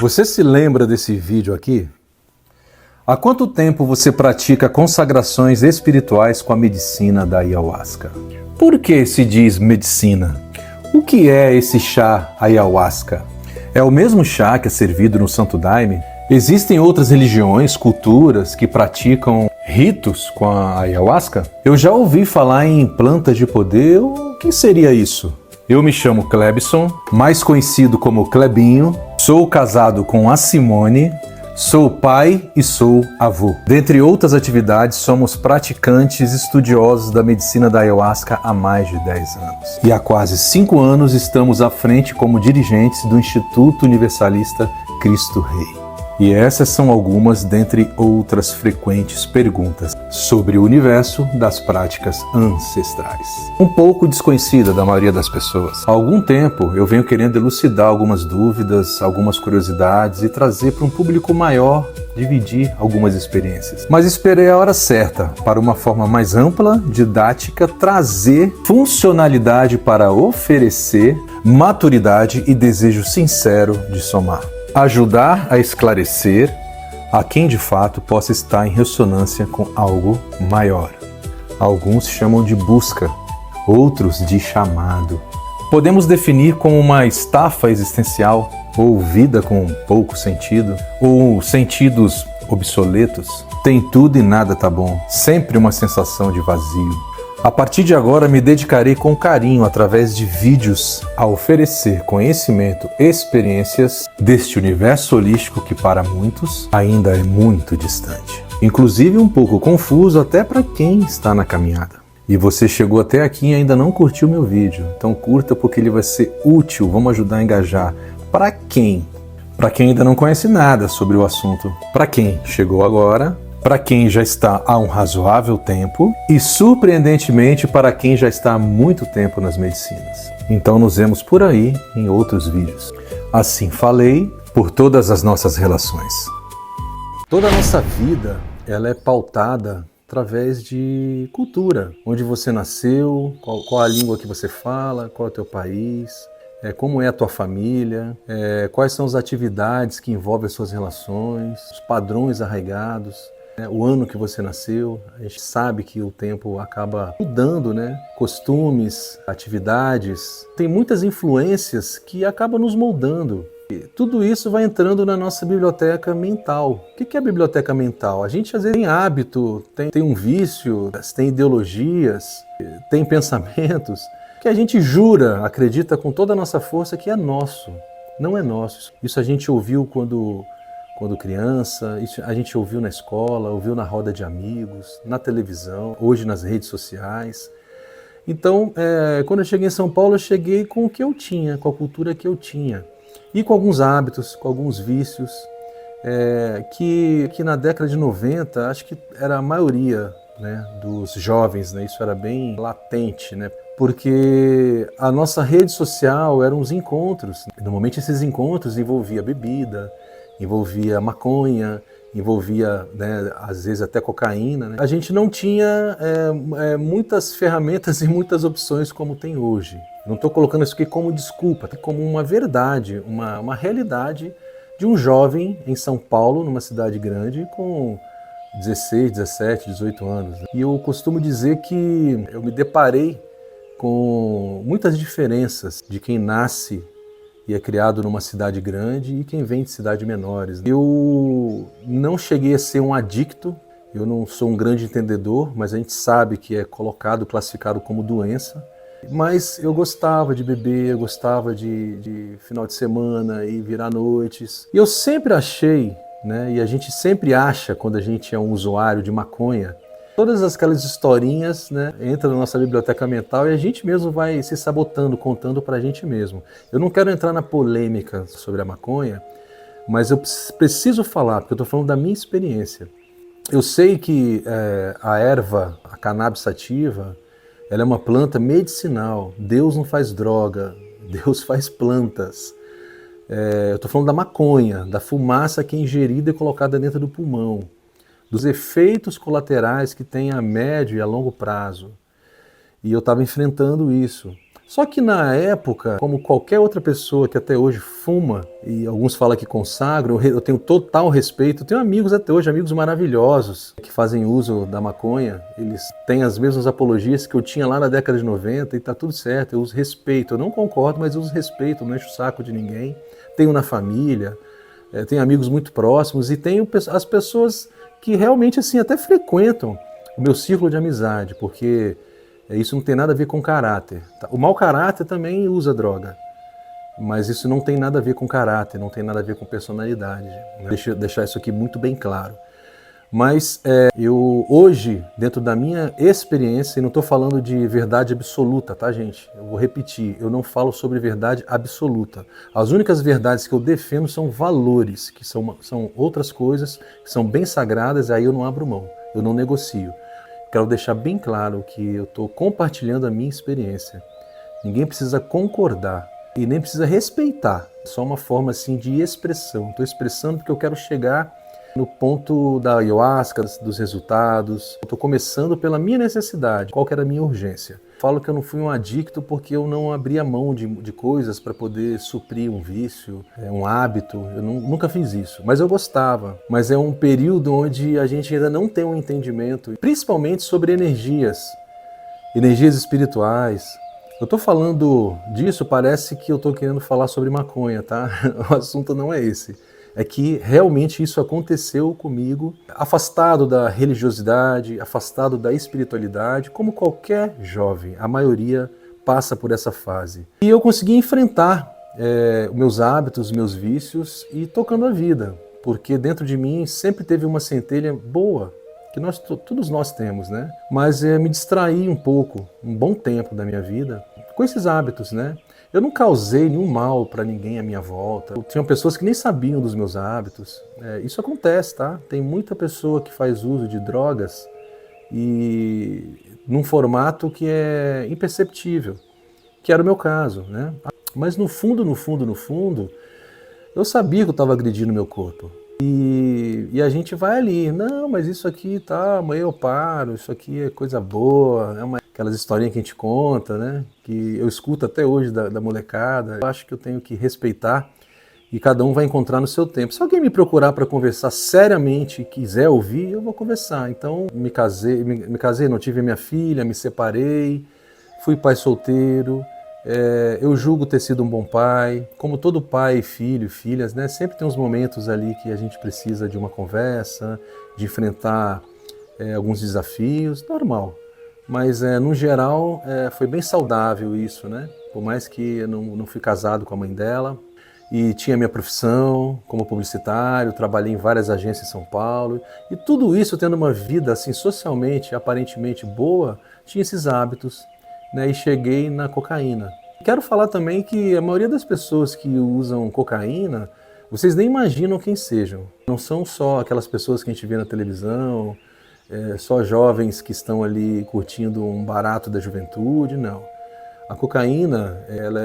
Você se lembra desse vídeo aqui? Há quanto tempo você pratica consagrações espirituais com a medicina da ayahuasca? Por que se diz medicina? O que é esse chá ayahuasca? É o mesmo chá que é servido no Santo Daime? Existem outras religiões, culturas que praticam ritos com a ayahuasca? Eu já ouvi falar em plantas de poder. O que seria isso? Eu me chamo Clebson, mais conhecido como Clebinho, sou casado com a Simone, sou pai e sou avô. Dentre outras atividades, somos praticantes estudiosos da medicina da ayahuasca há mais de 10 anos. E há quase 5 anos estamos à frente como dirigentes do Instituto Universalista Cristo Rei. E essas são algumas dentre outras frequentes perguntas sobre o universo das práticas ancestrais. Um pouco desconhecida da maioria das pessoas. Há algum tempo eu venho querendo elucidar algumas dúvidas, algumas curiosidades e trazer para um público maior, dividir algumas experiências. Mas esperei a hora certa para uma forma mais ampla, didática, trazer funcionalidade para oferecer, maturidade e desejo sincero de somar. Ajudar a esclarecer a quem de fato possa estar em ressonância com algo maior. Alguns chamam de busca, outros de chamado. Podemos definir como uma estafa existencial, ou vida com pouco sentido, ou sentidos obsoletos. Tem tudo e nada tá bom, sempre uma sensação de vazio. A partir de agora me dedicarei com carinho através de vídeos a oferecer conhecimento e experiências deste universo holístico que para muitos ainda é muito distante. Inclusive um pouco confuso até para quem está na caminhada. E você chegou até aqui e ainda não curtiu meu vídeo, então curta porque ele vai ser útil, vamos ajudar a engajar. Para quem? Para quem ainda não conhece nada sobre o assunto. Para quem chegou agora. Para quem já está há um razoável tempo e, surpreendentemente, para quem já está há muito tempo nas medicinas. Então nos vemos por aí em outros vídeos. Assim falei por todas as nossas relações. Toda a nossa vida ela é pautada através de cultura. Onde você nasceu, qual a língua que você fala, qual é o teu país, como é a tua família, quais são as atividades que envolvem as suas relações, os padrões arraigados. O ano que você nasceu, a gente sabe que o tempo acaba mudando, né? Costumes, atividades, tem muitas influências que acabam nos moldando. E tudo isso vai entrando na nossa biblioteca mental. O que é a biblioteca mental? A gente às vezes tem hábito, tem um vício, tem ideologias, tem pensamentos que a gente jura, acredita com toda a nossa força que é nosso. Não é nosso. Isso a gente ouviu quando criança, isso a gente ouviu na escola, ouviu na roda de amigos, na televisão, hoje nas redes sociais. Então, quando eu cheguei em São Paulo, eu cheguei com o que eu tinha, com a cultura que eu tinha. E com alguns hábitos, com alguns vícios, que na década de 90, acho que era a maioria, né, dos jovens, né, isso era bem latente, né? Porque a nossa rede social eram os encontros. Normalmente esses encontros envolviam bebida, envolvia maconha, envolvia, né, às vezes até cocaína. Né? A gente não tinha muitas ferramentas e muitas opções como tem hoje. Não estou colocando isso aqui como desculpa, como uma verdade, uma realidade de um jovem em São Paulo, numa cidade grande, com 16, 17, 18 anos. Né? E eu costumo dizer que eu me deparei com muitas diferenças de quem nasce e é criado numa cidade grande e quem vem de cidades menores. Eu não cheguei a ser um adicto, eu não sou um grande entendedor, mas a gente sabe que é classificado como doença. Mas eu gostava de beber, eu gostava de final de semana e virar noites. E eu sempre achei, né, e a gente sempre acha quando a gente é um usuário de maconha, todas aquelas historinhas, né, entram na nossa biblioteca mental e a gente mesmo vai se sabotando, contando para a gente mesmo. Eu não quero entrar na polêmica sobre a maconha, mas eu preciso falar, porque eu estou falando da minha experiência. Eu sei que a erva, a cannabis sativa, ela é uma planta medicinal. Deus não faz droga, Deus faz plantas. Eu estou falando da maconha, da fumaça que é ingerida e colocada dentro do pulmão, dos efeitos colaterais que tem a médio e a longo prazo. E eu estava enfrentando isso. Só que na época, como qualquer outra pessoa que até hoje fuma, e alguns falam que consagram, eu tenho total respeito. Eu tenho amigos até hoje, amigos maravilhosos, que fazem uso da maconha. Eles têm as mesmas apologias que eu tinha lá na década de 90 e tá tudo certo, eu uso respeito. Eu não concordo, mas eu uso respeito, não encho o saco de ninguém. Tenho na família, tenho amigos muito próximos e tenho as pessoas que realmente assim até frequentam o meu círculo de amizade, porque isso não tem nada a ver com caráter. O mau caráter também usa droga, mas isso não tem nada a ver com caráter, não tem nada a ver com personalidade. Deixa eu deixar isso aqui muito bem claro. Mas eu hoje, dentro da minha experiência, e não estou falando de verdade absoluta, tá, gente? Eu vou repetir, eu não falo sobre verdade absoluta. As únicas verdades que eu defendo são valores, que são outras coisas, que são bem sagradas, aí eu não abro mão, eu não negocio. Quero deixar bem claro que eu estou compartilhando a minha experiência. Ninguém precisa concordar e nem precisa respeitar. É só uma forma assim de expressão. Estou expressando porque eu quero chegar no ponto da ayahuasca, dos resultados. Estou começando pela minha necessidade. Qual que era a minha urgência? Falo que eu não fui um adicto porque eu não abria mão de coisas para poder suprir um vício, um hábito. Eu nunca fiz isso, mas eu gostava. Mas é um período onde a gente ainda não tem um entendimento, principalmente sobre energias espirituais. Eu tô falando disso, parece que eu tô querendo falar sobre maconha, tá? O assunto não é esse. É que realmente isso aconteceu comigo, afastado da religiosidade, afastado da espiritualidade, como qualquer jovem, a maioria passa por essa fase. E eu consegui enfrentar os meus hábitos, os meus vícios e tocando a vida, porque dentro de mim sempre teve uma centelha boa, que todos nós temos, né? Mas me distraí um pouco, um bom tempo da minha vida, com esses hábitos, né? Eu não causei nenhum mal para ninguém à minha volta. Tinham pessoas que nem sabiam dos meus hábitos. Isso acontece, tá? Tem muita pessoa que faz uso de drogas e num formato que é imperceptível, que era o meu caso, né? Mas no fundo, eu sabia que eu estava agredindo meu corpo. E a gente vai ali, não, mas isso aqui tá, amanhã eu paro, isso aqui é coisa boa, aquelas historinhas que a gente conta, né? Que eu escuto até hoje da molecada. Eu acho que eu tenho que respeitar e cada um vai encontrar no seu tempo. Se alguém me procurar para conversar seriamente e quiser ouvir, eu vou conversar. Então, me casei, não tive minha filha, me separei, fui pai solteiro. Eu julgo ter sido um bom pai, como todo pai, filho, filhas, né? Sempre tem uns momentos ali que a gente precisa de uma conversa, de enfrentar alguns desafios, normal. Mas no geral foi bem saudável isso, né? Por mais que eu não fui casado com a mãe dela e tinha minha profissão como publicitário, trabalhei em várias agências em São Paulo e tudo isso tendo uma vida assim socialmente, aparentemente boa, tinha esses hábitos. Né, e cheguei na cocaína. Quero falar também que a maioria das pessoas que usam cocaína, vocês nem imaginam quem sejam. Não são só aquelas pessoas que a gente vê na televisão, só jovens que estão ali curtindo um barato da juventude, não. A cocaína,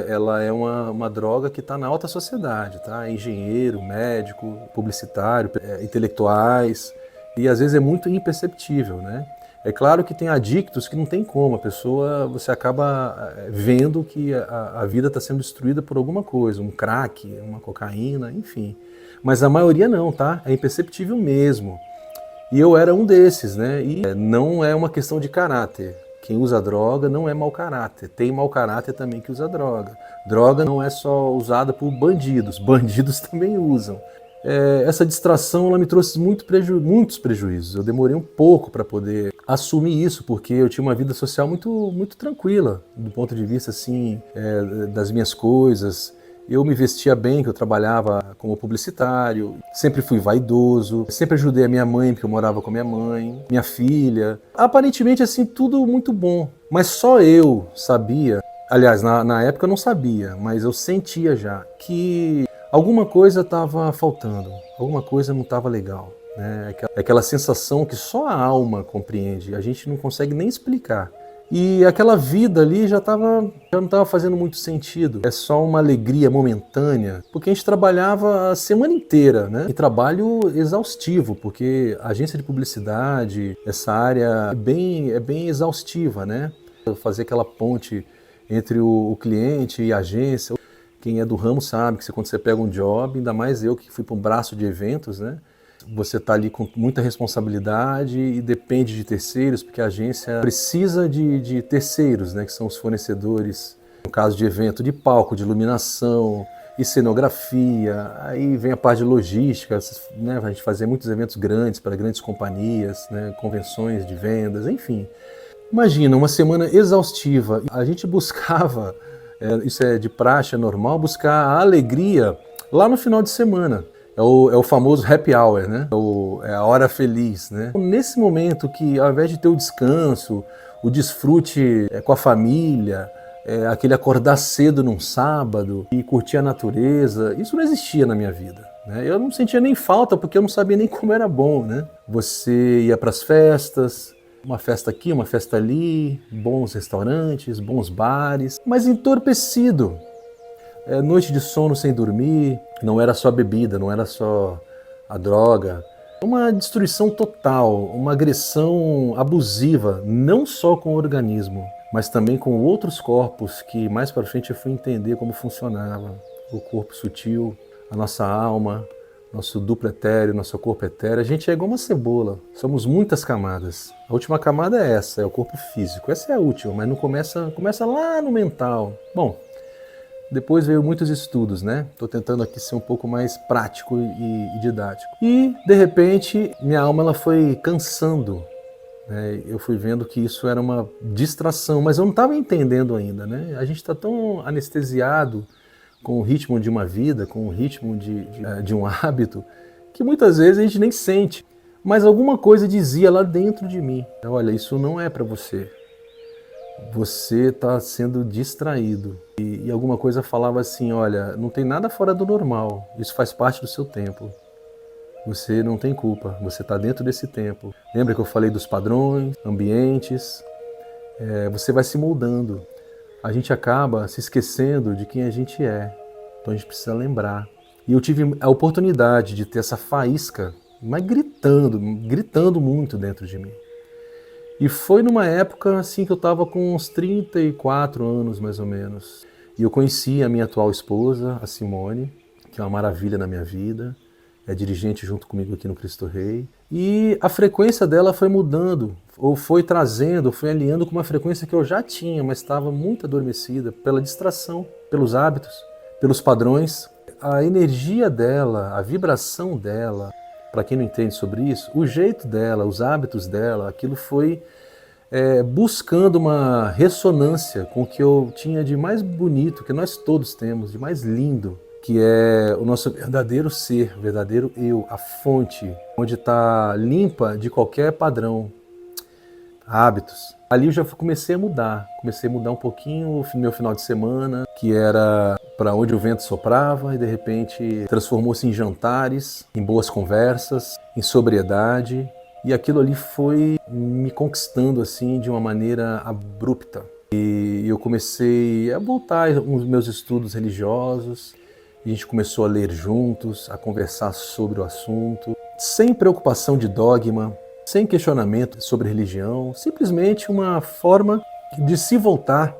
ela é uma droga que está na alta sociedade, tá? Engenheiro, médico, publicitário, intelectuais, e às vezes é muito imperceptível, né? É claro que tem adictos que não tem como, você acaba vendo que a vida está sendo destruída por alguma coisa, um crack, uma cocaína, enfim. Mas a maioria não, tá? É imperceptível mesmo. E eu era um desses, né? E não é uma questão de caráter. Quem usa droga não é mau caráter. Tem mau caráter também que usa droga. Droga não é só usada por bandidos, bandidos também usam. Essa distração ela me trouxe muitos prejuízos. Eu demorei um pouco para poder assumir isso, porque eu tinha uma vida social muito tranquila, do ponto de vista assim, das minhas coisas. Eu me vestia bem, que eu trabalhava como publicitário, sempre fui vaidoso, sempre ajudei a minha mãe, porque eu morava com a minha mãe, minha filha. Aparentemente assim, tudo muito bom, mas só eu sabia, aliás, na época eu não sabia, mas eu sentia já que alguma coisa estava faltando, alguma coisa não estava legal, né? Aquela sensação que só a alma compreende, a gente não consegue nem explicar. E aquela vida ali já não estava fazendo muito sentido. É só uma alegria momentânea, porque a gente trabalhava a semana inteira, né? E trabalho exaustivo, porque a agência de publicidade, essa área é bem exaustiva, né? Fazer aquela ponte entre o cliente e a agência. Quem é do ramo sabe que quando você pega um job, ainda mais eu que fui para um braço de eventos, né? Você está ali com muita responsabilidade e depende de terceiros, porque a agência precisa de terceiros, né? Que são os fornecedores, no caso de evento, de palco, de iluminação e cenografia. Aí vem a parte de logística, né? A gente fazia muitos eventos grandes para grandes companhias, né? Convenções de vendas, enfim. Imagina, uma semana exaustiva. A gente buscava, isso é de praxe, é normal, buscar a alegria lá no final de semana. É o famoso happy hour, né? É a hora feliz, né? Nesse momento que, ao invés de ter o descanso, o desfrute com a família, aquele acordar cedo num sábado e curtir a natureza, isso não existia na minha vida, né? Eu não sentia nem falta, porque eu não sabia nem como era bom, né? Você ia para as festas, uma festa aqui, uma festa ali, bons restaurantes, bons bares, mas entorpecido. Noite de sono sem dormir, não era só a bebida, não era só a droga. Uma destruição total, uma agressão abusiva, não só com o organismo, mas também com outros corpos que mais para frente eu fui entender como funcionava. O corpo sutil, a nossa alma, nosso duplo etéreo, nosso corpo etéreo. A gente é igual uma cebola, somos muitas camadas. A última camada é essa, é o corpo físico. Essa é a última, mas não começa lá no mental. Bom, depois veio muitos estudos, né? Estou tentando aqui ser um pouco mais prático e didático. E, de repente, minha alma ela foi cansando, né? Eu fui vendo que isso era uma distração, mas eu não estava entendendo ainda, né? A gente está tão anestesiado com o ritmo de uma vida, com o ritmo de um hábito, que muitas vezes a gente nem sente. Mas alguma coisa dizia lá dentro de mim: olha, isso não é para você. Você está sendo distraído. E alguma coisa falava assim: olha, não tem nada fora do normal, isso faz parte do seu tempo. Você não tem culpa, você está dentro desse tempo. Lembra que eu falei dos padrões, ambientes? Você vai se moldando. A gente acaba se esquecendo de quem a gente é. Então a gente precisa lembrar. E eu tive a oportunidade de ter essa faísca, mas gritando muito dentro de mim. E foi numa época assim que eu estava com uns 34 anos, mais ou menos. E eu conheci a minha atual esposa, a Simone, que é uma maravilha na minha vida. É dirigente junto comigo aqui no Cristo Rei. E a frequência dela foi mudando, ou foi trazendo, foi alinhando com uma frequência que eu já tinha, mas estava muito adormecida pela distração, pelos hábitos, pelos padrões. A energia dela, a vibração dela, para quem não entende sobre isso, o jeito dela, os hábitos dela, aquilo foi buscando uma ressonância com o que eu tinha de mais bonito, que nós todos temos, de mais lindo, que é o nosso verdadeiro ser, o verdadeiro eu, a fonte, onde está limpa de qualquer padrão, hábitos. Ali eu já comecei a mudar um pouquinho o meu final de semana, que era para onde o vento soprava, e de repente transformou-se em jantares, em boas conversas, em sobriedade, e aquilo ali foi me conquistando assim de uma maneira abrupta. E eu comecei a voltar aos meus estudos religiosos, a gente começou a ler juntos, a conversar sobre o assunto, sem preocupação de dogma, sem questionamento sobre religião, simplesmente uma forma de se voltar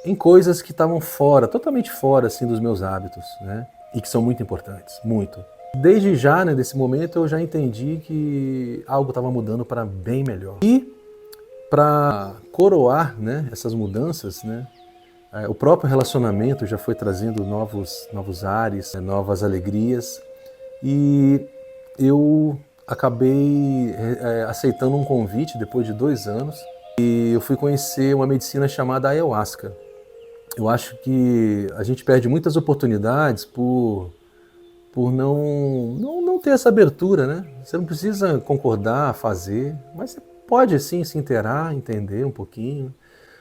em coisas que estavam fora, totalmente fora assim, dos meus hábitos, né? E que são muito importantes, muito. Desde já, né, desse momento, eu já entendi que algo estava mudando para bem melhor. E para coroar, né, essas mudanças, né, o próprio relacionamento já foi trazendo novos ares, novas alegrias, e eu acabei aceitando um convite depois de 2 anos, e eu fui conhecer uma medicina chamada Ayahuasca. Eu acho que a gente perde muitas oportunidades por não ter essa abertura, né? Você não precisa concordar, fazer, mas você pode assim se inteirar, entender um pouquinho.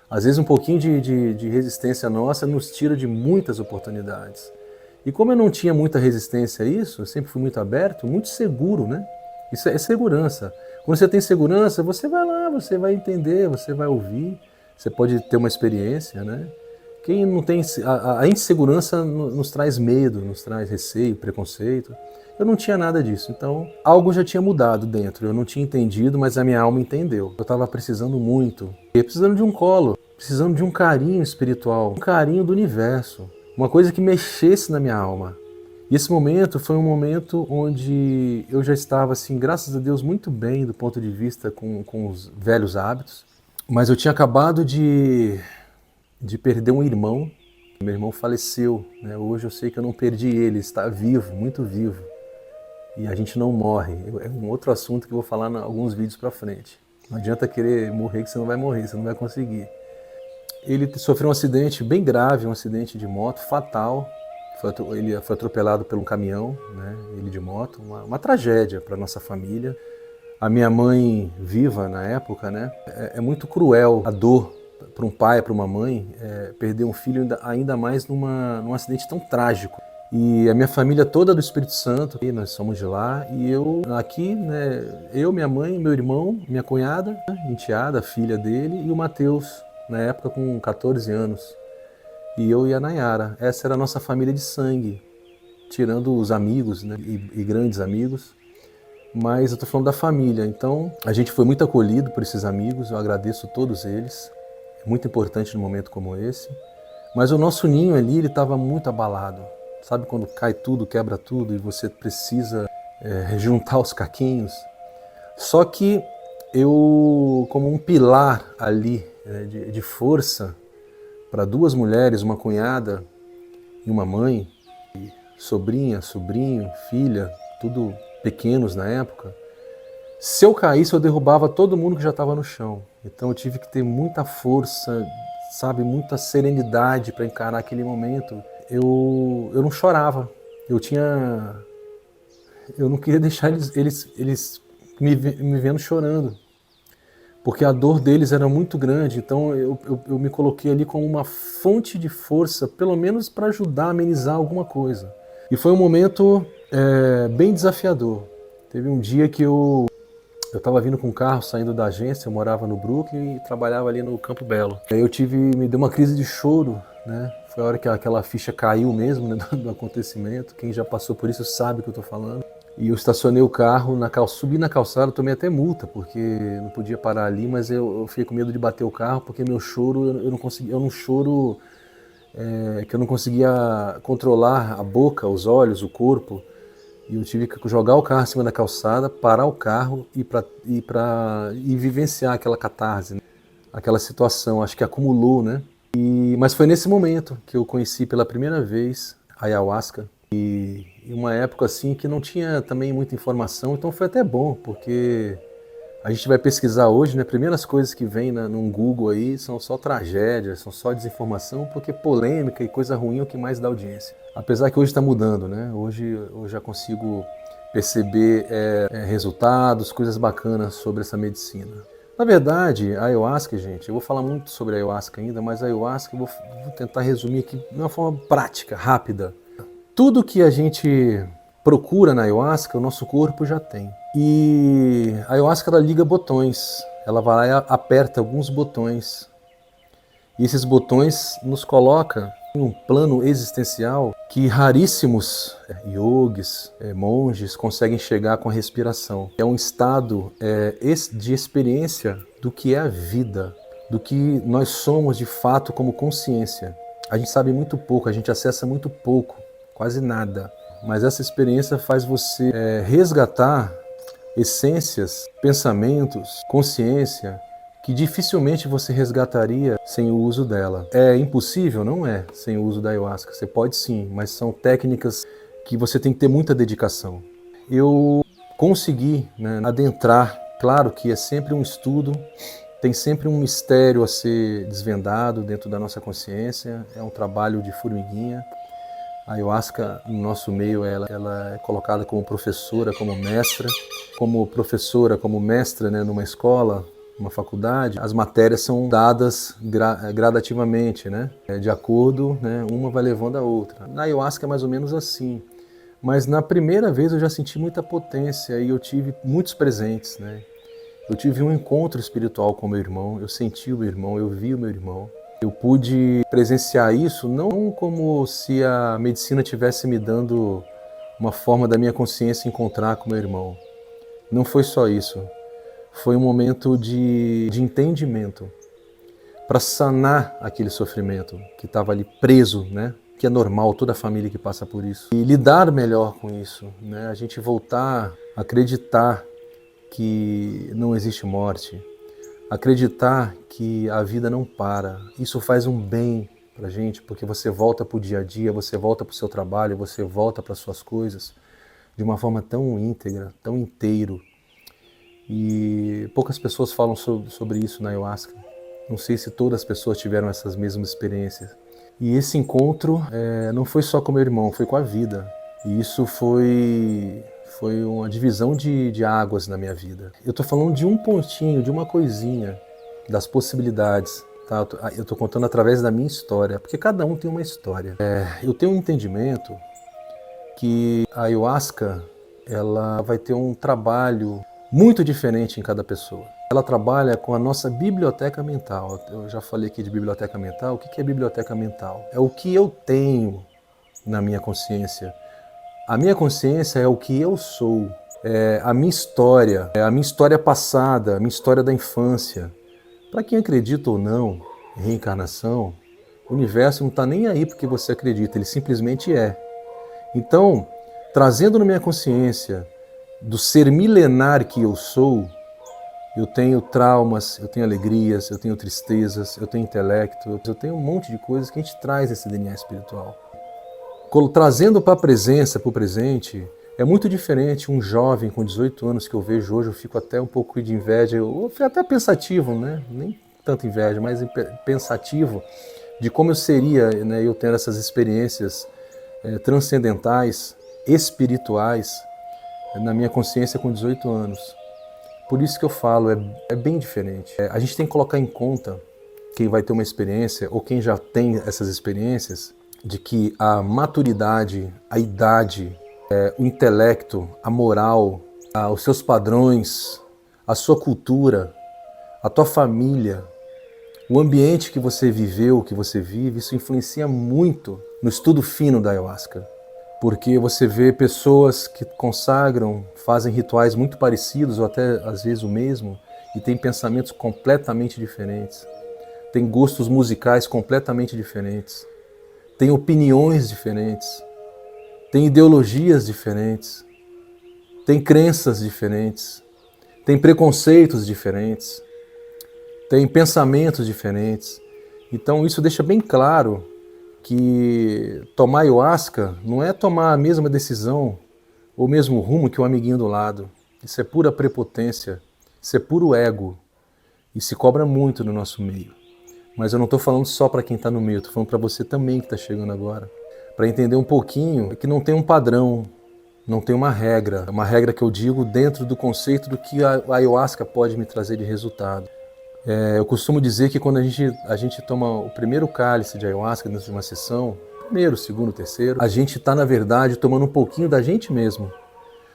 Às vezes um pouquinho de resistência nossa nos tira de muitas oportunidades. E como eu não tinha muita resistência a isso, eu sempre fui muito aberto, muito seguro, né? Isso é segurança. Quando você tem segurança, você vai lá, você vai entender, você vai ouvir, você pode ter uma experiência, né? Quem não tem... A insegurança nos traz medo, nos traz receio, preconceito. Eu não tinha nada disso, então algo já tinha mudado dentro. Eu não tinha entendido, mas a minha alma entendeu. Eu estava precisando muito. E precisando de um colo. precisando de um carinho espiritual, um carinho do universo, uma coisa que mexesse na minha alma. E esse momento foi um momento onde eu já estava, assim, graças a Deus, muito bem do ponto de vista com os velhos hábitos, mas eu tinha acabado de perder um irmão. Meu irmão faleceu, né? Hoje eu sei que eu não perdi ele, está vivo, muito vivo. E a gente não morre. É um outro assunto que eu vou falar em alguns vídeos pra frente. Não adianta querer morrer que você não vai morrer, você não vai conseguir. Ele sofreu um acidente bem grave, um acidente de moto fatal. Ele foi atropelado por um caminhão, né? Ele de moto, uma tragédia para nossa família. A minha mãe, viva na época, né? É muito cruel a dor para um pai, para uma mãe, perder um filho ainda mais num acidente tão trágico. E a minha família toda do Espírito Santo, e nós somos de lá, e eu aqui, né? Eu, minha mãe, meu irmão, minha cunhada, enteada, filha dele, e o Matheus, na época com 14 anos. E eu e a Nayara. Essa era a nossa família de sangue, tirando os amigos, né? E grandes amigos. Mas eu tô falando da família, então a gente foi muito acolhido por esses amigos, eu agradeço a todos eles. É muito importante num momento como esse. Mas o nosso ninho ali, ele estava muito abalado. Sabe quando cai tudo, quebra tudo e você precisa juntar os caquinhos? Só que eu, como um pilar ali de força para duas mulheres, uma cunhada e uma mãe, e sobrinha, sobrinho, filha, tudo pequenos na época, se eu caísse eu derrubava todo mundo que já estava no chão. Então eu tive que ter muita força, sabe, muita serenidade para encarar aquele momento. Eu não chorava, eu não queria deixar eles me vendo chorando, porque a dor deles era muito grande, então eu me coloquei ali como uma fonte de força, pelo menos para ajudar a amenizar alguma coisa. E foi um momento bem desafiador. Teve um dia que eu estava vindo com um carro, saindo da agência, eu morava no Brooklyn e trabalhava ali no Campo Belo. Aí me deu uma crise de choro, né? Foi a hora que aquela ficha caiu mesmo, né, do acontecimento. Quem já passou por isso sabe o que eu estou falando. E eu estacionei o carro, subi na calçada, tomei até multa, porque não podia parar ali, mas eu fiquei com medo de bater o carro, porque meu choro, eu não conseguia, eu não choro que eu não conseguia controlar a boca, os olhos, o corpo. E eu tive que jogar o carro em cima da calçada, parar o carro e vivenciar aquela catarse, né? Aquela situação, acho que acumulou, né? Mas foi nesse momento que eu conheci pela primeira vez a ayahuasca. E uma época assim que não tinha também muita informação, então foi até bom, porque a gente vai pesquisar hoje, né? Primeiras coisas que vem no Google aí são só tragédias, são só desinformação, porque polêmica e coisa ruim é o que mais dá audiência. Apesar que hoje está mudando, né? Hoje eu já consigo perceber resultados, coisas bacanas sobre essa medicina. Na verdade, a ayahuasca, gente, eu vou falar muito sobre a ayahuasca ainda, mas a ayahuasca eu vou tentar resumir aqui de uma forma prática, rápida. Tudo que a gente procura na ayahuasca, o nosso corpo já tem. E a ayahuasca, ela liga botões, ela vai lá e aperta alguns botões. E esses botões nos coloca em um plano existencial que raríssimos yogis, monges conseguem chegar com a respiração. É um estado de experiência do que é a vida, do que nós somos de fato como consciência. A gente sabe muito pouco, a gente acessa muito pouco, quase nada. Mas essa experiência faz você resgatar essências, pensamentos, consciência, que dificilmente você resgataria sem o uso dela. É impossível? Não é, sem o uso da ayahuasca. Você pode sim, mas são técnicas que você tem que ter muita dedicação. Eu consegui, né, adentrar, claro que é sempre um estudo, tem sempre um mistério a ser desvendado dentro da nossa consciência, é um trabalho de formiguinha. A ayahuasca, no nosso meio, ela é colocada como professora, como mestra. Como professora, como mestra, né, numa escola, uma faculdade, as matérias são dadas gradativamente, né? De acordo, né? Uma vai levando a outra. Na ayahuasca é mais ou menos assim. Mas na primeira vez eu já senti muita potência e eu tive muitos presentes, né? Eu tive um encontro espiritual com meu irmão, eu senti o meu irmão, eu vi o meu irmão. Eu pude presenciar isso não como se a medicina estivesse me dando uma forma da minha consciência encontrar com meu irmão. Não foi só isso. Foi um momento de entendimento. para sanar aquele sofrimento que estava ali preso, né? Que é normal, toda família que passa por isso. E lidar melhor com isso, né? A gente voltar a acreditar que não existe morte, acreditar que a vida não para. Isso faz um bem pra gente, porque você volta pro dia a dia, você volta pro seu trabalho, você volta para suas coisas de uma forma tão íntegra, tão inteiro. E poucas pessoas falam sobre isso na Ayahuasca. Não sei se todas as pessoas tiveram essas mesmas experiências. E esse encontro não foi só com meu irmão, foi com a vida. E isso foi uma divisão de águas na minha vida. Eu estou falando de um pontinho, de uma coisinha, das possibilidades. Tá? Eu estou contando através da minha história, porque cada um tem uma história. Eu tenho um entendimento que a Ayahuasca ela vai ter um trabalho muito diferente em cada pessoa. Ela trabalha com a nossa biblioteca mental. Eu já falei aqui de biblioteca mental. O que é biblioteca mental? É o que eu tenho na minha consciência. A minha consciência é o que eu sou. É a minha história passada, a minha história da infância. Para quem acredita ou não em reencarnação, o universo não está nem aí porque você acredita, ele simplesmente é. Então, trazendo na minha consciência do ser milenar que eu sou, eu tenho traumas, eu tenho alegrias, eu tenho tristezas, eu tenho intelecto, eu tenho um monte de coisas que a gente traz nesse DNA espiritual. Trazendo para a presença, para o presente, é muito diferente um jovem com 18 anos que eu vejo hoje, eu fico até um pouco de inveja, eu fico até pensativo, né? Nem tanto inveja, mas pensativo de como eu seria, né, eu tendo essas experiências transcendentais, espirituais, na minha consciência com 18 anos. Por isso que eu falo, é bem diferente. A gente tem que colocar em conta, quem vai ter uma experiência, ou quem já tem essas experiências, de que a maturidade, a idade, o intelecto, a moral, os seus padrões, a sua cultura, a tua família, o ambiente que você viveu, que você vive, isso influencia muito no estudo fino da Ayahuasca. Porque você vê pessoas que consagram, fazem rituais muito parecidos, ou até às vezes o mesmo, e têm pensamentos completamente diferentes, têm gostos musicais completamente diferentes, têm opiniões diferentes, têm ideologias diferentes, têm crenças diferentes, têm preconceitos diferentes, têm pensamentos diferentes. Então isso deixa bem claro que tomar ayahuasca não é tomar a mesma decisão ou o mesmo rumo que o amiguinho do lado. Isso é pura prepotência, isso é puro ego e se cobra muito no nosso meio. Mas eu não estou falando só para quem está no meio, estou falando para você também que está chegando agora. Para entender um pouquinho que não tem um padrão, não tem uma regra que eu digo dentro do conceito do que a ayahuasca pode me trazer de resultado. Eu costumo dizer que quando a gente toma o primeiro cálice de ayahuasca dentro de uma sessão, primeiro, segundo, terceiro, a gente está, na verdade, tomando um pouquinho da gente mesmo.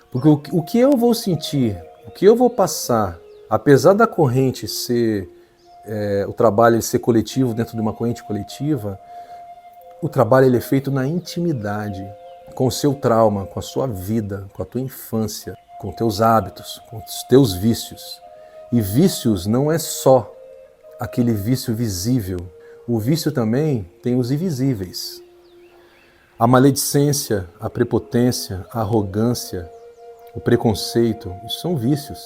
Porque o que eu vou sentir, o que eu vou passar, apesar da corrente ser, o trabalho ele ser coletivo dentro de uma corrente coletiva, o trabalho ele é feito na intimidade, com o seu trauma, com a sua vida, com a tua infância, com teus hábitos, com os teus vícios. E vícios não é só aquele vício visível. O vício também tem os invisíveis. A maledicência, a prepotência, a arrogância, o preconceito, isso são vícios.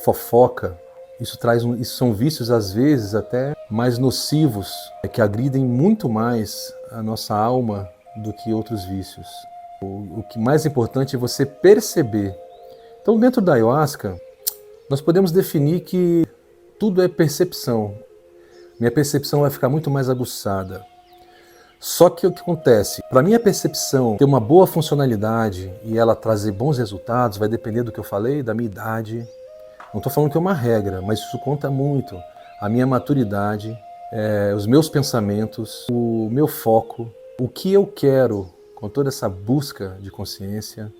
Fofoca, isso são vícios às vezes até mais nocivos, que agridem muito mais a nossa alma do que outros vícios. O que mais importante é você perceber. Então dentro da ayahuasca, nós podemos definir que tudo é percepção. Minha percepção vai ficar muito mais aguçada. Só que o que acontece? Para minha percepção ter uma boa funcionalidade e ela trazer bons resultados, vai depender do que eu falei, da minha idade. Não estou falando que é uma regra, mas isso conta muito. A minha maturidade, os meus pensamentos, o meu foco, o que eu quero com toda essa busca de consciência,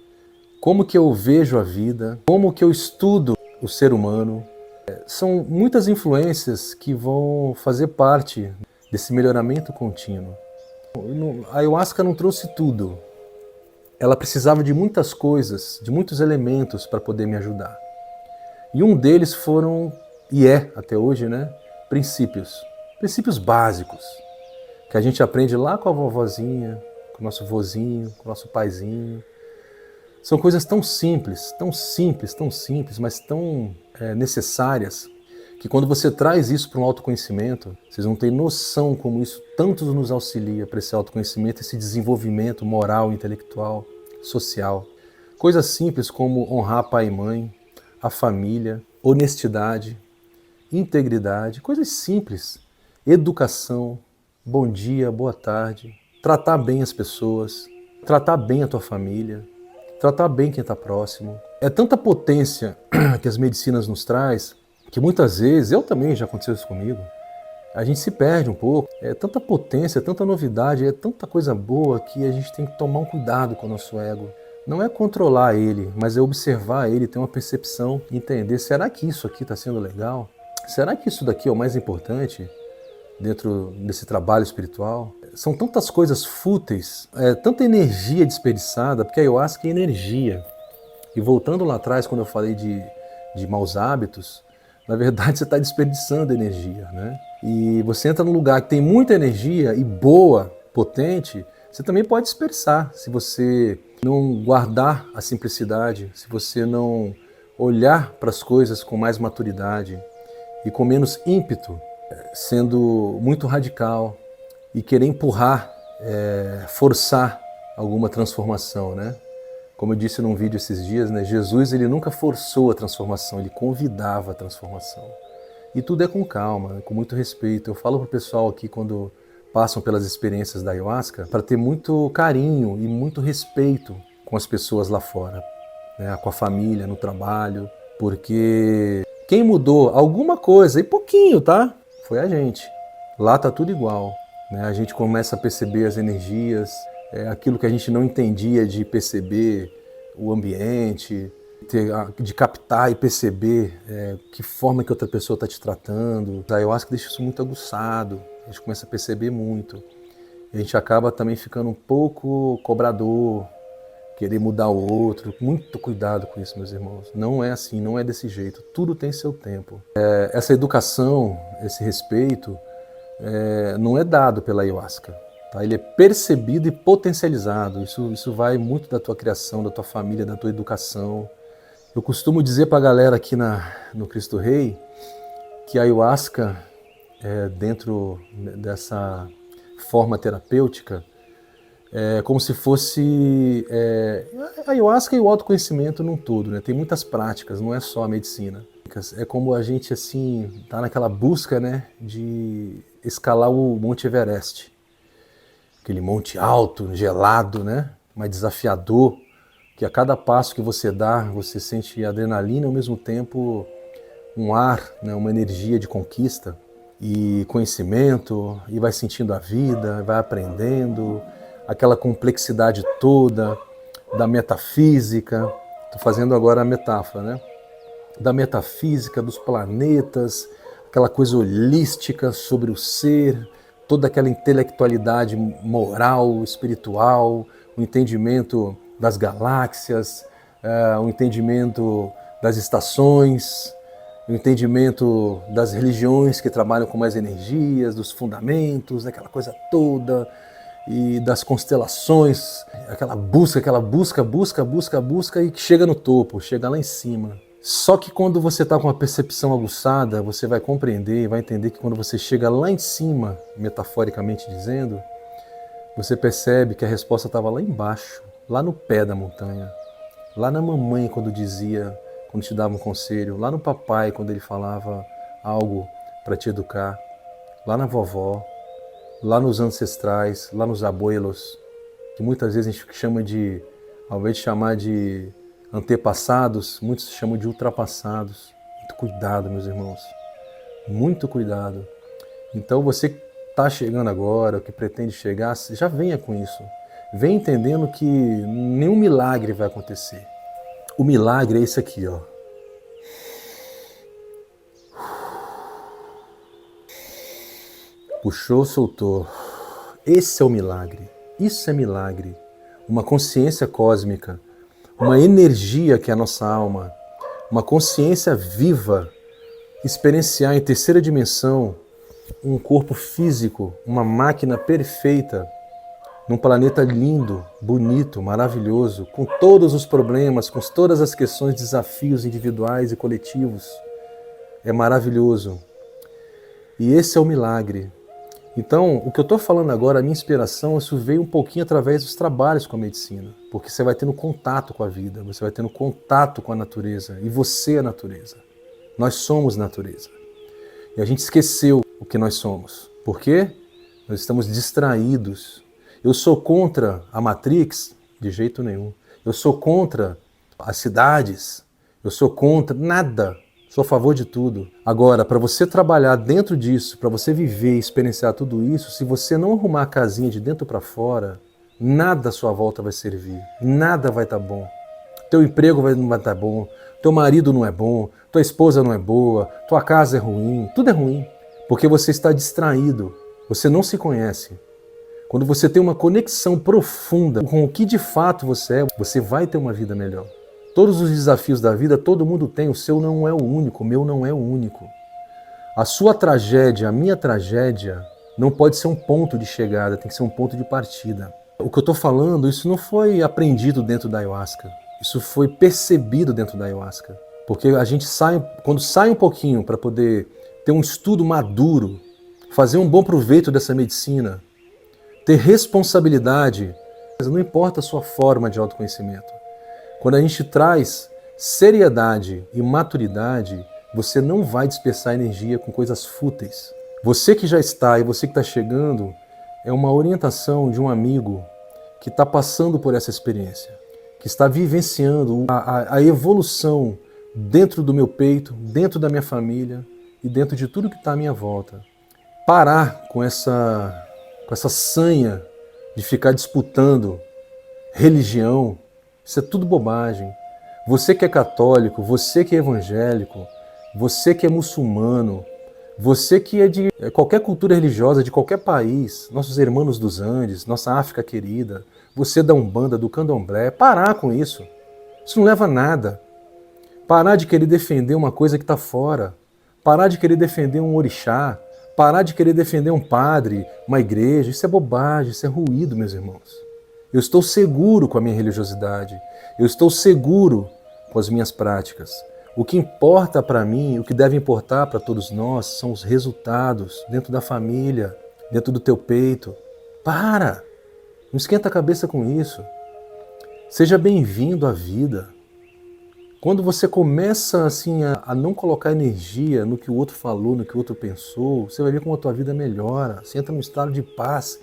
como que eu vejo a vida, como que eu estudo o ser humano. São muitas influências que vão fazer parte desse melhoramento contínuo. A ayahuasca não trouxe tudo. Ela precisava de muitas coisas, de muitos elementos para poder me ajudar. E um deles foram, e é até hoje, né, princípios. Princípios básicos que a gente aprende lá com a vovozinha, com o nosso vozinho, com o nosso paizinho. São coisas tão simples, tão simples, tão simples, mas tão necessárias, que quando você traz isso para um autoconhecimento, vocês não têm noção como isso tanto nos auxilia para esse autoconhecimento, esse desenvolvimento moral, intelectual, social. Coisas simples como honrar pai e mãe, a família, honestidade, integridade, coisas simples, educação, bom dia, boa tarde, tratar bem as pessoas, tratar bem a tua família, tratar bem quem está próximo. É tanta potência que as medicinas nos traz, que muitas vezes, eu também, já aconteceu isso comigo, a gente se perde um pouco. É tanta potência, é tanta novidade, é tanta coisa boa que a gente tem que tomar um cuidado com o nosso ego. Não é controlar ele, mas é observar ele, ter uma percepção, entender, será que isso aqui está sendo legal? Será que isso daqui é o mais importante dentro desse trabalho espiritual? São tantas coisas fúteis, tanta energia desperdiçada, porque a ayahuasca é energia. E voltando lá atrás, quando eu falei de maus hábitos, na verdade você está desperdiçando energia, né? E você entra num lugar que tem muita energia e boa, potente, você também pode dispersar se você não guardar a simplicidade, se você não olhar para as coisas com mais maturidade e com menos ímpeto, sendo muito radical e querer empurrar, forçar alguma transformação, né? Como eu disse num vídeo esses dias, né? Jesus ele nunca forçou a transformação, ele convidava a transformação. E tudo é com calma, com muito respeito. Eu falo pro pessoal aqui quando passam pelas experiências da ayahuasca para ter muito carinho e muito respeito com as pessoas lá fora, né? Com a família, no trabalho, porque quem mudou alguma coisa, e pouquinho, tá? Foi a gente. Lá tá tudo igual, né? A gente começa a perceber as energias, aquilo que a gente não entendia de perceber o ambiente, de captar e perceber que forma que outra pessoa está te tratando. A ayahuasca deixa isso muito aguçado, a gente começa a perceber muito. E a gente acaba também ficando um pouco cobrador, querer mudar o outro. Muito cuidado com isso, meus irmãos. Não é assim, não é desse jeito. Tudo tem seu tempo. Essa educação, esse respeito, não é dado pela ayahuasca. Tá? Ele é percebido e potencializado. Isso vai muito da tua criação, da tua família, da tua educação. Eu costumo dizer para a galera aqui no Cristo Rei que a ayahuasca, dentro dessa forma terapêutica, é como se fosse a ayahuasca e o autoconhecimento num todo, né? Tem muitas práticas, não é só a medicina. É como a gente assim tá naquela busca, né, de escalar o Monte Everest, aquele monte alto, gelado, né, mas desafiador, que a cada passo que você dá, você sente adrenalina e ao mesmo tempo um ar, né, uma energia de conquista e conhecimento, e vai sentindo a vida, vai aprendendo, aquela complexidade toda da metafísica. Estou fazendo agora a metáfora, né? Da metafísica, dos planetas, aquela coisa holística sobre o ser, toda aquela intelectualidade moral, espiritual, o entendimento das galáxias, o entendimento das estações, o entendimento das religiões que trabalham com mais energias, dos fundamentos, aquela coisa toda, e das constelações, aquela busca e que chega no topo, chega lá em cima. Só que quando você está com uma percepção aguçada, você vai compreender e vai entender que quando você chega lá em cima, metaforicamente dizendo, você percebe que a resposta estava lá embaixo, lá no pé da montanha, lá na mamãe quando dizia, quando te dava um conselho, lá no papai quando ele falava algo para te educar, lá na vovó, lá nos ancestrais, lá nos abuelos, que muitas vezes a gente chama de, ao invés de chamar de antepassados, muitos chamam de ultrapassados. Muito cuidado, meus irmãos, muito cuidado. Então você que está chegando agora, que pretende chegar, já venha com isso. Vem entendendo que nenhum milagre vai acontecer. O milagre é esse aqui, ó. Puxou, soltou. Esse é o milagre. Isso é milagre. Uma consciência cósmica, uma energia que é a nossa alma, uma consciência viva, experienciar em terceira dimensão um corpo físico, uma máquina perfeita, num planeta lindo, bonito, maravilhoso, com todos os problemas, com todas as questões, desafios individuais e coletivos. É maravilhoso. E esse é o milagre. Então, o que eu estou falando agora, a minha inspiração, isso veio um pouquinho através dos trabalhos com a medicina. Porque você vai tendo contato com a vida, você vai tendo contato com a natureza. E você é a natureza. Nós somos natureza. E a gente esqueceu o que nós somos. Por quê? Nós estamos distraídos. Eu sou contra a Matrix? De jeito nenhum. Eu sou contra as cidades. Eu sou contra nada. Sou a favor de tudo. Agora, para você trabalhar dentro disso, para você viver e experienciar tudo isso, se você não arrumar a casinha de dentro para fora, nada à sua volta vai servir. Nada vai estar bom. Teu emprego não vai estar bom. Teu marido não é bom. Tua esposa não é boa. Tua casa é ruim. Tudo é ruim. Porque você está distraído. Você não se conhece. Quando você tem uma conexão profunda com o que de fato você é, você vai ter uma vida melhor. Todos os desafios da vida, todo mundo tem, o seu não é o único, o meu não é o único. A sua tragédia, a minha tragédia, não pode ser um ponto de chegada, tem que ser um ponto de partida. O que eu estou falando, isso não foi aprendido dentro da Ayahuasca, isso foi percebido dentro da Ayahuasca. Porque a gente quando sai um pouquinho para poder ter um estudo maduro, fazer um bom proveito dessa medicina, ter responsabilidade, não importa a sua forma de autoconhecimento. Quando a gente traz seriedade e maturidade, você não vai dispersar energia com coisas fúteis. Você que já está e você que está chegando, é uma orientação de um amigo que está passando por essa experiência, que está vivenciando a evolução dentro do meu peito, dentro da minha família e dentro de tudo que está à minha volta. Parar com essa sanha de ficar disputando religião, isso é tudo bobagem. Você que é católico, você que é evangélico, você que é muçulmano, você que é de qualquer cultura religiosa, de qualquer país, nossos irmãos dos Andes, nossa África querida, você da Umbanda, do Candomblé, parar com isso. Isso não leva a nada. Parar de querer defender uma coisa que está fora. Parar de querer defender um orixá. Parar de querer defender um padre, uma igreja. Isso é bobagem, isso é ruído, meus irmãos. Eu estou seguro com a minha religiosidade. Eu estou seguro com as minhas práticas. O que importa para mim, o que deve importar para todos nós, são os resultados dentro da família, dentro do teu peito. Para! Não esquenta a cabeça com isso. Seja bem-vindo à vida. Quando você começa assim a não colocar energia no que o outro falou, no que o outro pensou, você vai ver como a tua vida melhora. Você entra num estado de paz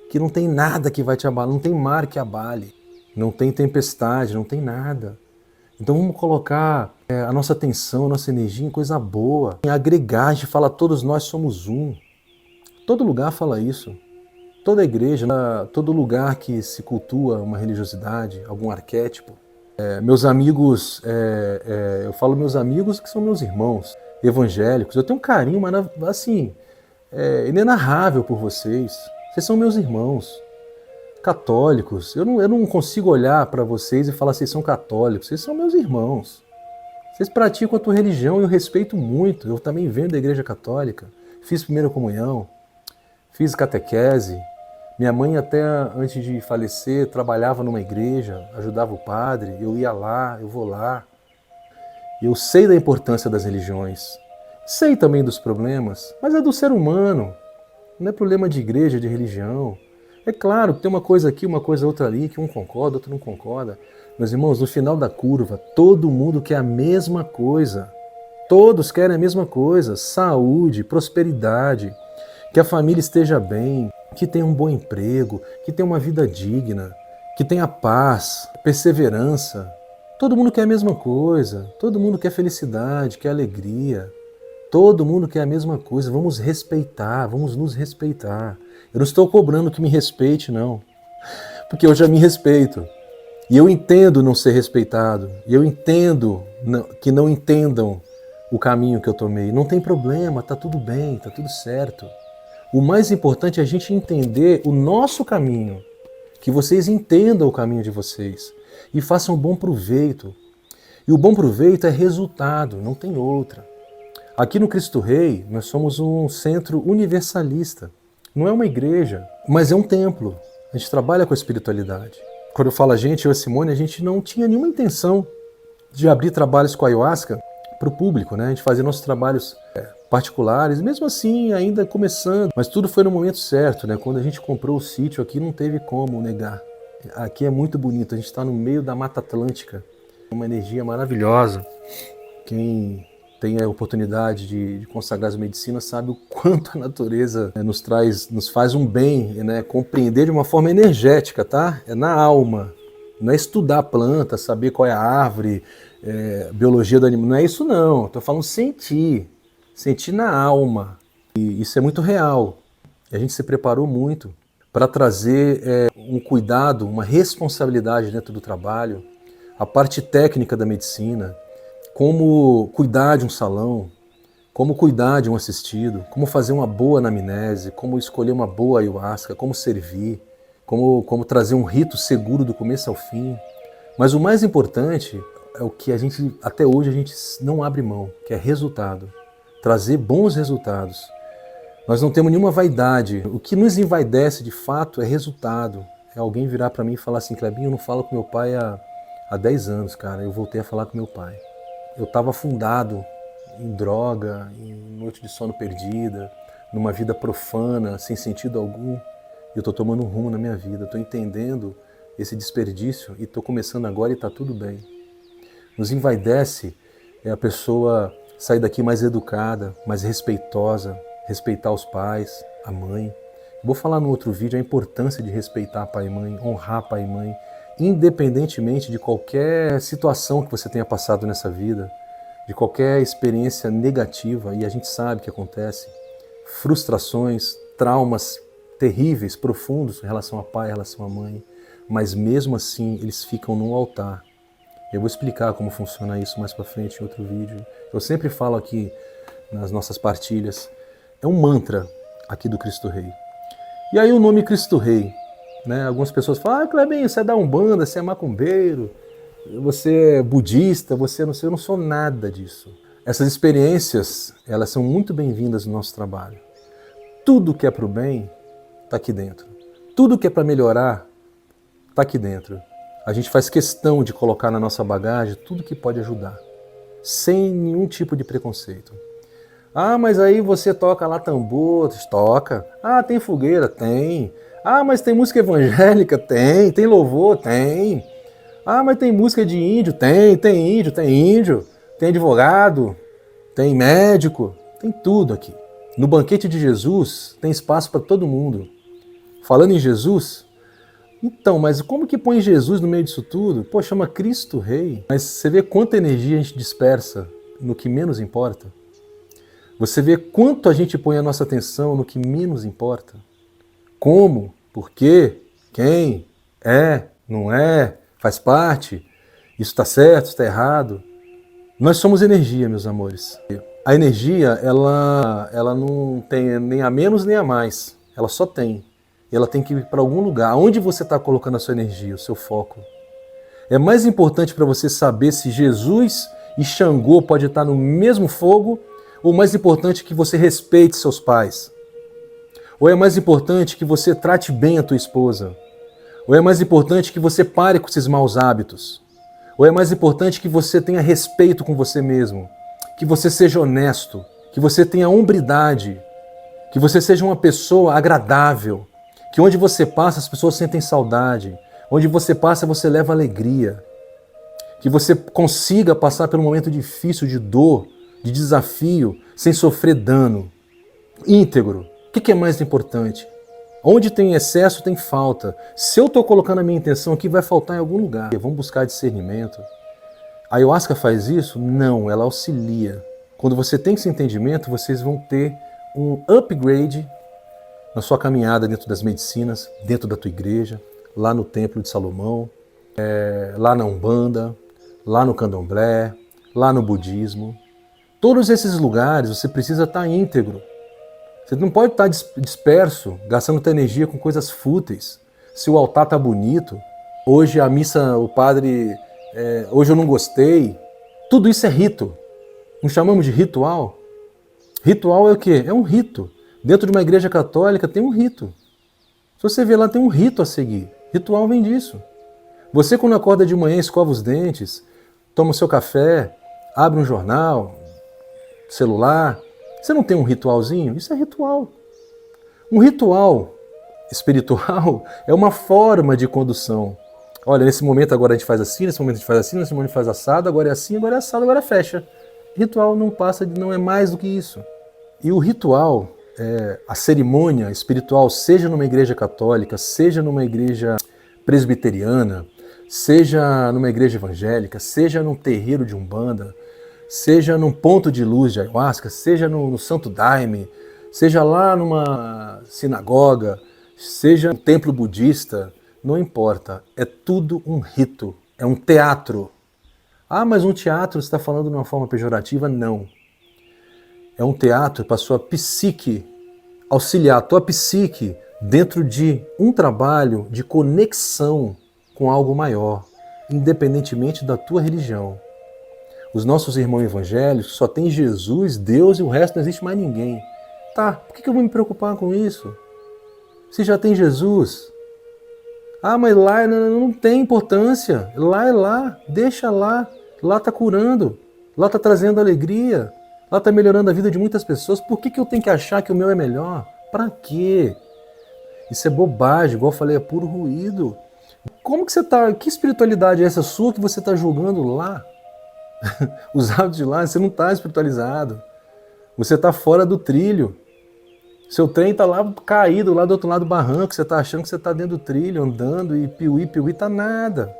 que não tem nada que vai te abalar, não tem mar que abale, não tem tempestade, não tem nada. Então vamos colocar a nossa atenção, a nossa energia em coisa boa, em agregar. A gente fala, todos nós somos um. Todo lugar fala isso. Toda igreja, todo lugar que se cultua uma religiosidade, algum arquétipo. Meus amigos, eu falo meus amigos que são meus irmãos evangélicos. Eu tenho um carinho, assim, inenarrável por vocês. Vocês são meus irmãos católicos. Eu não consigo olhar para vocês e falar que vocês são católicos. Vocês são meus irmãos. Vocês praticam a tua religião e eu respeito muito. Eu também venho da igreja católica. Fiz primeira comunhão, fiz catequese. Minha mãe até antes de falecer trabalhava numa igreja, ajudava o padre. Eu ia lá, eu vou lá. Eu sei da importância das religiões. Sei também dos problemas, mas é do ser humano. Não é problema de igreja, de religião. É claro que tem uma coisa aqui, uma coisa outra ali, que um concorda, outro não concorda. Meus irmãos, no final da curva, todo mundo quer a mesma coisa. Todos querem a mesma coisa. Saúde, prosperidade, que a família esteja bem, que tenha um bom emprego, que tenha uma vida digna, que tenha paz, perseverança. Todo mundo quer a mesma coisa. Todo mundo quer felicidade, quer alegria. Todo mundo quer a mesma coisa. Vamos respeitar, vamos nos respeitar. Eu não estou cobrando que me respeite, não. Porque eu já me respeito. E eu entendo não ser respeitado. E eu entendo que não entendam o caminho que eu tomei. Não tem problema, tá tudo bem, tá tudo certo. O mais importante é a gente entender o nosso caminho. Que vocês entendam o caminho de vocês. E façam um bom proveito. E o bom proveito é resultado, não tem outra. Aqui no Cristo Rei, nós somos um centro universalista. Não é uma igreja, mas é um templo. A gente trabalha com a espiritualidade. Quando eu falo a gente, eu e a Simone, a gente não tinha nenhuma intenção de abrir trabalhos com a ayahuasca para o público, né? A gente fazia nossos trabalhos particulares, mesmo assim, ainda começando. Mas tudo foi no momento certo, né? Quando a gente comprou o sítio aqui, não teve como negar. Aqui é muito bonito, a gente está no meio da Mata Atlântica. Uma energia maravilhosa. Quem tem a oportunidade de consagrar as medicinas sabe o quanto a natureza nos faz um bem, né? Compreender de uma forma energética, tá? É na alma. Não é estudar a planta, saber qual é a árvore, biologia do animal. Não é isso não. Estou falando sentir. Sentir na alma. E isso é muito real. A gente se preparou muito para trazer um cuidado, uma responsabilidade dentro do trabalho, a parte técnica da medicina, como cuidar de um salão, como cuidar de um assistido, como fazer uma boa anamnese, como escolher uma boa ayahuasca, como servir, como trazer um rito seguro do começo ao fim. Mas o mais importante é o que até hoje a gente não abre mão, que é resultado. Trazer bons resultados. Nós não temos nenhuma vaidade. O que nos envaidece de fato é resultado. É alguém virar para mim e falar assim: Clebinho, eu não falo com meu pai há 10 anos, cara. Eu voltei a falar com meu pai. Eu estava afundado em droga, em noite de sono perdida, numa vida profana, sem sentido algum. E eu estou tomando um rumo na minha vida. Estou entendendo esse desperdício e estou começando agora e está tudo bem. Nos envaidece a pessoa sair daqui mais educada, mais respeitosa, respeitar os pais, a mãe. Vou falar no outro vídeo a importância de respeitar pai e mãe, honrar pai e mãe, independentemente de qualquer situação que você tenha passado nessa vida, de qualquer experiência negativa, e a gente sabe que acontece, frustrações, traumas terríveis, profundos em relação a pai, em relação a mãe, mas mesmo assim eles ficam no altar. Eu vou explicar como funciona isso mais pra frente em outro vídeo. Eu sempre falo aqui nas nossas partilhas, é um mantra aqui do Cristo Rei. E aí o nome Cristo Rei, né? Algumas pessoas falam: Clebinho, você é da Umbanda, você é macumbeiro, você é budista, você não sei, eu não sou nada disso. Essas experiências, elas são muito bem-vindas no nosso trabalho. Tudo que é para o bem está aqui dentro. Tudo que é para melhorar está aqui dentro. A gente faz questão de colocar na nossa bagagem tudo que pode ajudar, sem nenhum tipo de preconceito. Ah, mas aí você toca lá tambor, toca. Ah, tem fogueira? Tem. Ah, mas tem música evangélica? Tem. Tem louvor? Tem. Ah, mas tem música de índio? Tem. Tem índio? Tem índio. Tem advogado? Tem médico? Tem tudo aqui. No banquete de Jesus tem espaço para todo mundo. Falando em Jesus, então, mas como que põe Jesus no meio disso tudo? Pô, chama Cristo Rei. Mas você vê quanta energia a gente dispersa no que menos importa? Você vê quanto a gente põe a nossa atenção no que menos importa? Como? Por quê? Quem? É? Não é? Faz parte? Isso está certo? Está errado? Nós somos energia, meus amores. A energia, ela não tem nem a menos nem a mais. Ela só tem. Ela tem que ir para algum lugar. Onde você está colocando a sua energia, o seu foco? É mais importante para você saber se Jesus e Xangô podem estar no mesmo fogo, ou mais importante que você respeite seus pais? Ou é mais importante que você trate bem a tua esposa? Ou é mais importante que você pare com esses maus hábitos? Ou é mais importante que você tenha respeito com você mesmo? Que você seja honesto? Que você tenha hombridade? Que você seja uma pessoa agradável? Que onde você passa as pessoas sentem saudade? Onde você passa você leva alegria? Que você consiga passar pelo momento difícil de dor, de desafio, sem sofrer dano. Íntegro. O que é mais importante? Onde tem excesso, tem falta. Se eu estou colocando a minha intenção aqui, vai faltar em algum lugar. Vamos buscar discernimento. A ayahuasca faz isso? Não, ela auxilia. Quando você tem esse entendimento, vocês vão ter um upgrade na sua caminhada dentro das medicinas, dentro da tua igreja, lá no Templo de Salomão, lá na Umbanda, lá no Candomblé, lá no Budismo. Todos esses lugares você precisa estar íntegro. Você não pode estar disperso, gastando tua energia com coisas fúteis. Se o altar está bonito, hoje a missa, o padre, hoje eu não gostei. Tudo isso é rito. Não chamamos de ritual? Ritual é o quê? É um rito. Dentro de uma igreja católica tem um rito. Se você ver lá, tem um rito a seguir. Ritual vem disso. Você, quando acorda de manhã, escova os dentes, toma o seu café, abre um jornal, celular. Você não tem um ritualzinho? Isso é ritual. Um ritual espiritual é uma forma de condução. Olha, nesse momento agora a gente faz assim, nesse momento a gente faz assim, nesse momento a gente faz assado, agora é assim, agora é assado, agora fecha. Ritual não passa, não é mais do que isso. E o ritual, a cerimônia espiritual, seja numa igreja católica, seja numa igreja presbiteriana, seja numa igreja evangélica, seja num terreiro de Umbanda, seja num ponto de luz de ayahuasca, seja no Santo Daime, seja lá numa sinagoga, seja um templo budista, não importa, é tudo um rito, é um teatro. Ah, mas um teatro você está falando de uma forma pejorativa? Não. É um teatro para a sua psique, auxiliar a tua psique dentro de um trabalho de conexão com algo maior, independentemente da tua religião. Os nossos irmãos evangélicos só tem Jesus, Deus e o resto não existe mais ninguém. Tá, por que eu vou me preocupar com isso? Se já tem Jesus. Ah, mas lá não tem importância. Lá é lá, deixa lá. Lá está curando, lá está trazendo alegria, lá está melhorando a vida de muitas pessoas. Por que eu tenho que achar que o meu é melhor? Para quê? Isso é bobagem, igual eu falei, é puro ruído. Como que você está? Que espiritualidade é essa sua que você está julgando lá? Os hábitos de lá, você não está espiritualizado. Você está fora do trilho. Seu trem está lá caído, lá do outro lado do barranco. Você está achando que você está dentro do trilho, andando e piuí, tá nada.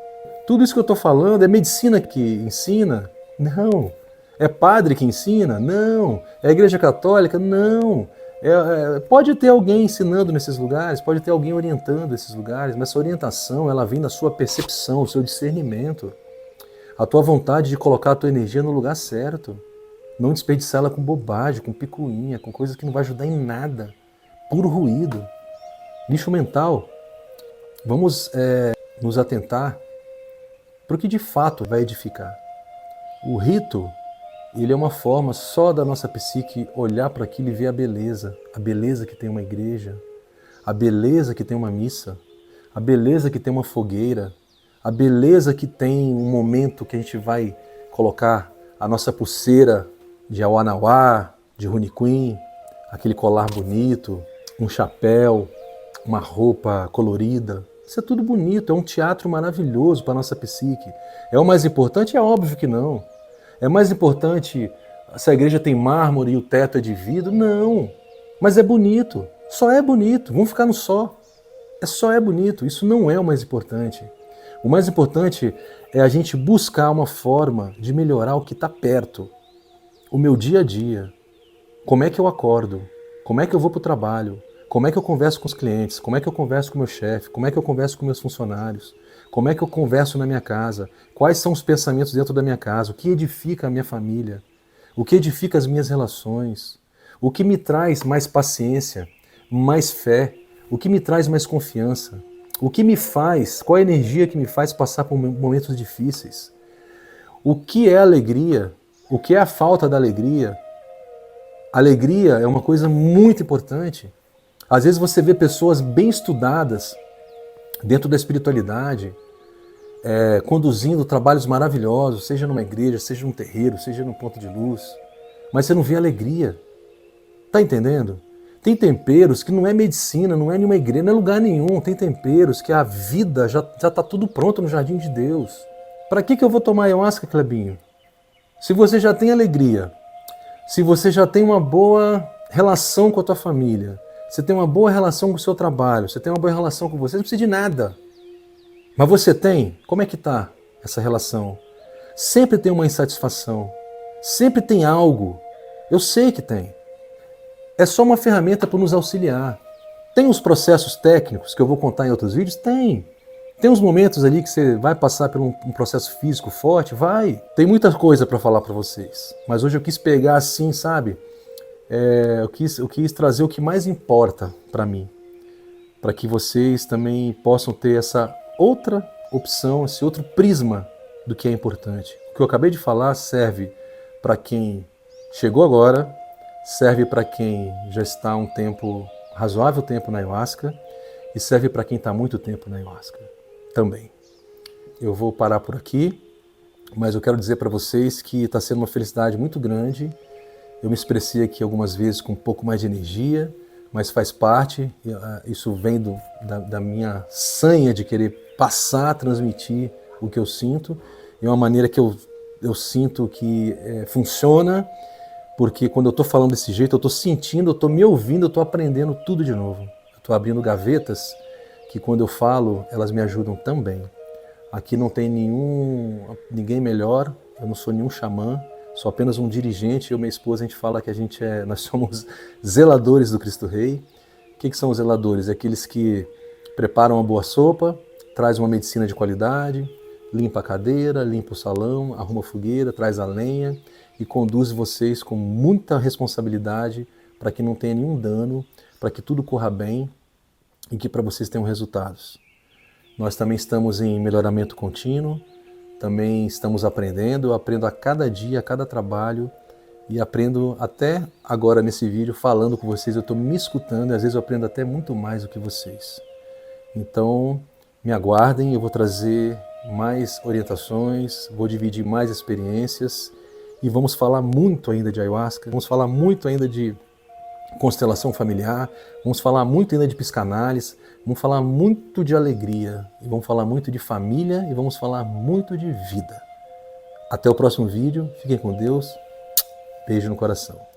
Tudo isso que eu estou falando é medicina que ensina? Não. É padre que ensina? Não. É a igreja católica? Não. Pode ter alguém ensinando nesses lugares, pode ter alguém orientando esses lugares, mas essa orientação ela vem da sua percepção, do seu discernimento. A tua vontade de colocar a tua energia no lugar certo. Não desperdiçar ela com bobagem, com picuinha, com coisas que não vai ajudar em nada. Puro ruído. Lixo mental. Vamos nos atentar para o que de fato vai edificar. O rito, ele é uma forma só da nossa psique olhar para aquilo e ver a beleza que tem uma igreja, a beleza que tem uma missa, a beleza que tem uma fogueira, a beleza que tem um momento que a gente vai colocar a nossa pulseira de Awanawá, de Rune Queen, aquele colar bonito, um chapéu, uma roupa colorida. Isso é tudo bonito, é um teatro maravilhoso para a nossa psique. É o mais importante? É óbvio que não. É mais importante se a igreja tem mármore e o teto é de vidro? Não. Mas é bonito. Só é bonito. Vamos ficar no só. Só é bonito. Isso não é o mais importante. O mais importante é a gente buscar uma forma de melhorar o que está perto. O meu dia a dia. Como é que eu acordo? Como é que eu vou para o trabalho? Como é que eu converso com os clientes? Como é que eu converso com o meu chefe? Como é que eu converso com meus funcionários? Como é que eu converso na minha casa? Quais são os pensamentos dentro da minha casa? O que edifica a minha família? O que edifica as minhas relações? O que me traz mais paciência, mais fé? O que me traz mais confiança? O que me faz, qual a energia que me faz passar por momentos difíceis? O que é alegria? O que é a falta da alegria? Alegria é uma coisa muito importante. Às vezes você vê pessoas bem estudadas dentro da espiritualidade, conduzindo trabalhos maravilhosos, seja numa igreja, seja num terreiro, seja num ponto de luz, mas você não vê alegria. Tá entendendo? Tem temperos que não é medicina, não é nenhuma igreja, não é lugar nenhum. Tem temperos que a vida já tá tudo pronto no jardim de Deus. Para que eu vou tomar ayahuasca, Clebinho? Se você já tem alegria, se você já tem uma boa relação com a tua família, você tem uma boa relação com o seu trabalho, você tem uma boa relação com você não precisa de nada. Mas você tem? Como é que tá essa relação? Sempre tem uma insatisfação. Sempre tem algo. Eu sei que tem. É só uma ferramenta para nos auxiliar. Tem os processos técnicos que eu vou contar em outros vídeos? Tem. Tem uns momentos ali que você vai passar por um processo físico forte? Vai. Tem muita coisa para falar para vocês. Mas hoje eu quis pegar assim, sabe? Eu quis trazer o que mais importa para mim, para que vocês também possam ter essa outra opção, esse outro prisma do que é importante. O que eu acabei de falar serve para quem chegou agora, serve para quem já está há um razoável tempo na ayahuasca e serve para quem está há muito tempo na ayahuasca também. Eu vou parar por aqui, mas eu quero dizer para vocês que está sendo uma felicidade muito grande. Eu me expressei aqui algumas vezes com um pouco mais de energia, mas faz parte, isso vem da minha sanha de querer passar, transmitir o que eu sinto. É uma maneira que eu sinto que funciona, porque quando eu estou falando desse jeito, eu estou sentindo, eu estou me ouvindo, eu estou aprendendo tudo de novo. Eu estou abrindo gavetas que quando eu falo, elas me ajudam também. Aqui não tem ninguém melhor, eu não sou nenhum xamã, sou apenas um dirigente. Eu e minha esposa, a gente fala que nós somos zeladores do Cristo Rei. O que são os zeladores? Aqueles que preparam uma boa sopa, traz uma medicina de qualidade, limpa a cadeira, limpa o salão, arruma a fogueira, traz a lenha e conduz vocês com muita responsabilidade para que não tenha nenhum dano, para que tudo corra bem e que para vocês tenham resultados. Nós também estamos em melhoramento contínuo, também estamos aprendendo. Eu aprendo a cada dia, a cada trabalho, e aprendo até agora nesse vídeo, falando com vocês, eu estou me escutando e às vezes eu aprendo até muito mais do que vocês. Então, me aguardem, eu vou trazer mais orientações, vou dividir mais experiências e vamos falar muito ainda de ayahuasca, vamos falar muito ainda de constelação familiar, vamos falar muito ainda de psicanálise, vamos falar muito de alegria, e vamos falar muito de família e vamos falar muito de vida. Até o próximo vídeo, fiquem com Deus, beijo no coração.